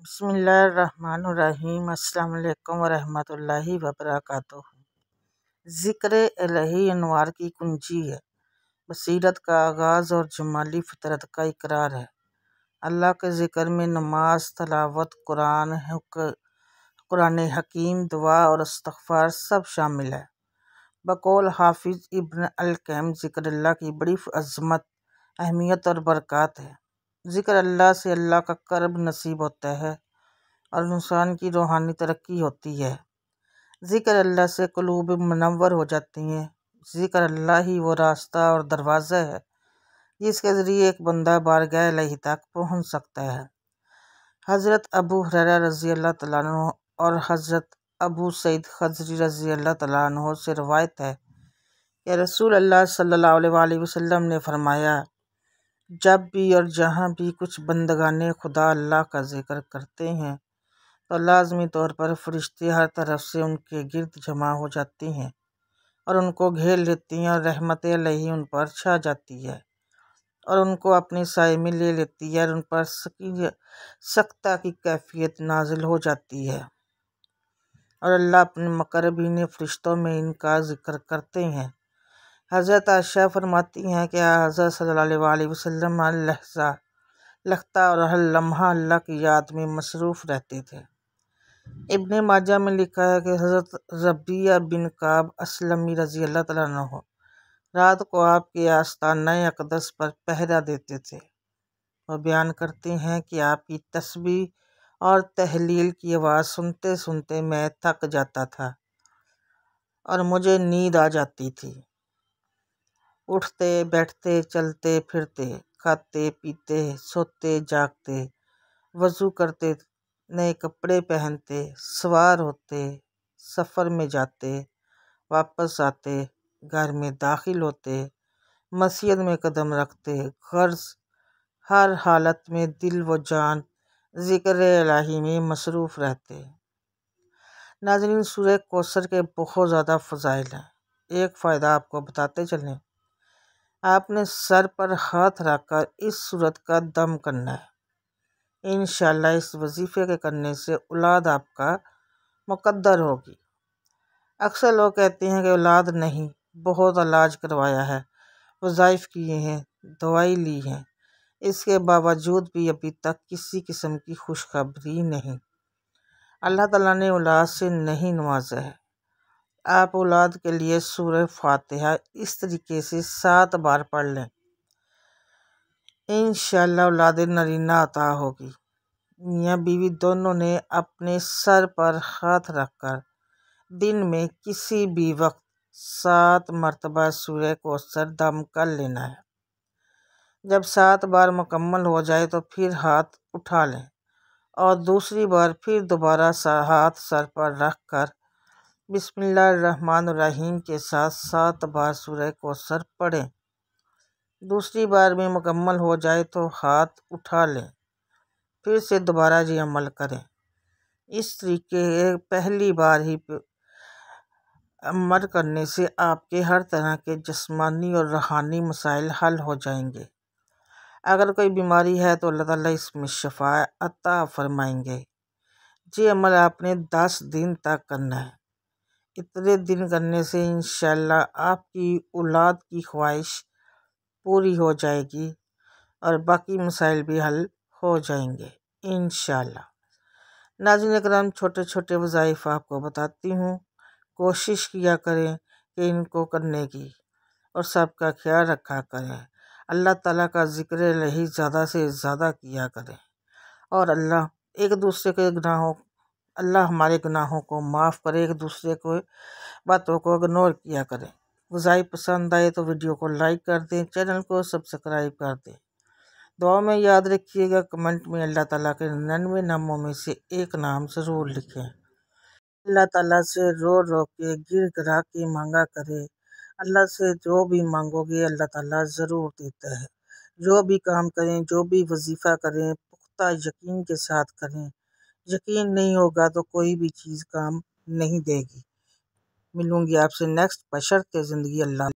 بسم اللہ الرحمن الرحیم۔ السلام علیکم ورحمۃ اللہ وبرکاتہ۔ ذکر الہی انوار کی کنجی ہے، بصیرت کا آغاز اور جمالی فطرت کا اقرار ہے۔ اللہ کے ذکر میں نماز، تلاوت، قرآن حکیم، دعا اور استغفار سب شامل ہے۔ بقول حافظ ابن القیم، ذکر اللہ کی بڑی عظمت، اہمیت اور برکات ہے۔ ذکر اللہ سے اللہ کا قرب نصیب ہوتا ہے اور انسان کی روحانی ترقی ہوتی ہے۔ ذکر اللہ سے قلوب منور ہو جاتی ہیں۔ ذکر اللہ ہی وہ راستہ اور دروازہ ہے جس کے ذریعے ایک بندہ بارگاہ الہی تک پہنچ سکتا ہے۔ حضرت ابو ہریرہ رضی اللہ تعالیٰ عنہ اور حضرت ابو سعید خدری رضی اللہ تعالیٰ عنہ سے روایت ہے کہ رسول اللہ صلی اللہ علیہ وآلہ وسلم نے فرمایا، جب بھی اور جہاں بھی کچھ بندگان خدا اللہ کا ذکر کرتے ہیں تو لازمی طور پر فرشتے ہر طرف سے ان کے گرد جمع ہو جاتے ہیں اور ان کو گھیر لیتی ہیں اور رحمت الہی ان پر چھا جاتی ہے اور ان کو اپنے سائے میں لے لیتی ہے اور ان پر سکتہ کی کیفیت نازل ہو جاتی ہے اور اللہ اپنے مقربین فرشتوں میں ان کا ذکر کرتے ہیں۔ حضرت عائشہ فرماتی ہیں کہ حضرت صلی اللہ علیہ وآلہ وسلم ہر لمحہ اور ہر لمحہ اللہ کی یاد میں مصروف رہتے تھے۔ ابن ماجہ میں لکھا ہے کہ حضرت ربیعہ بن کعب اسلمی رضی اللہ تعالیٰ عنہ رات کو آپ کے آستانہ اقدس پر پہرا دیتے تھے۔ وہ بیان کرتے ہیں کہ آپ کی تسبیح اور تحلیل کی آواز سنتے سنتے میں تھک جاتا تھا اور مجھے نیند آ جاتی تھی۔ اٹھتے بیٹھتے، چلتے پھرتے، کھاتے پیتے، سوتے جاگتے، وضو کرتے، نئے کپڑے پہنتے، سوار ہوتے، سفر میں جاتے، واپس آتے، گھر میں داخل ہوتے، مسجد میں قدم رکھتے، غرض ہر حالت میں دل و جان ذکر الہی میں مصروف رہتے۔ ناظرین، سورہ کوثر کے بہت زیادہ فضائل ہیں۔ ایک فائدہ آپ کو بتاتے چلیں، آپ نے سر پر ہاتھ رکھ کر اس سورت کا دم کرنا ہے۔ انشاءاللہ اس وظیفے کے کرنے سے اولاد آپ کا مقدر ہوگی۔ اکثر لوگ کہتے ہیں کہ اولاد نہیں، بہت علاج کروایا ہے، وظائف کیے ہیں، دوائی لی ہے، اس کے باوجود بھی ابھی تک کسی قسم کی خوشخبری نہیں۔ اللہ تعالیٰ نے اولاد سے نہیں نوازا ہے۔ آپ اولاد کے لیے سورہ فاتحہ اس طریقے سے 7 بار پڑھ لیں، انشاءاللہ اولاد نرینہ عطا ہوگی۔ میاں بیوی دونوں نے اپنے سر پر ہاتھ رکھ کر دن میں کسی بھی وقت 7 مرتبہ سورہ کوثر دم کر لینا ہے۔ جب 7 بار مکمل ہو جائے تو پھر ہاتھ اٹھا لیں اور دوسری بار پھر دوبارہ ہاتھ سر پر رکھ کر بسم اللہ الرحمن الرحیم کے ساتھ 7 بار سورہ کوثر پڑھیں۔ دوسری بار میں مکمل ہو جائے تو ہاتھ اٹھا لیں، پھر سے دوبارہ یہ عمل کریں۔ اس طریقے پہلی بار ہی عمل کرنے سے آپ کے ہر طرح کے جسمانی اور روحانی مسائل حل ہو جائیں گے۔ اگر کوئی بیماری ہے تو اللہ تعالیٰ اس میں شفا عطا فرمائیں گے۔ یہ عمل آپ نے 10 دن تک کرنا ہے۔ اتنے دن کرنے سے انشاءاللہ آپ کی اولاد کی خواہش پوری ہو جائے گی اور باقی مسائل بھی حل ہو جائیں گے انشاءاللہ۔ ناظرین اکرام، چھوٹے چھوٹے وظائف آپ کو بتاتی ہوں، کوشش کیا کریں کہ ان کو کرنے کی اور سب کا خیال رکھا کریں۔ اللہ تعالیٰ کا ذکر الہی زیادہ سے زیادہ کیا کریں اور اللہ ہمارے گناہوں کو معاف کرے، ایک دوسرے کو باتوں کو اگنور کیا کریں۔ وظائف پسند آئے تو ویڈیو کو لائک کر دیں، چینل کو سبسکرائب کر دیں۔ دعا میں یاد رکھیے گا، کمنٹ میں اللہ تعالیٰ کے 99 ناموں میں سے ایک نام ضرور لکھیں۔ اللہ تعالیٰ سے رو رو کے گر گرا کے مانگا کرے۔ اللہ سے جو بھی مانگو گے اللہ تعالیٰ ضرور دیتا ہے۔ جو بھی کام کریں، جو بھی وظیفہ کریں، پختہ یقین کے ساتھ کریں۔ یقین نہیں ہوگا تو کوئی بھی چیز کام نہیں دے گی۔ ملوں گی آپ سے نیکسٹ بشرطِ زندگی اللہ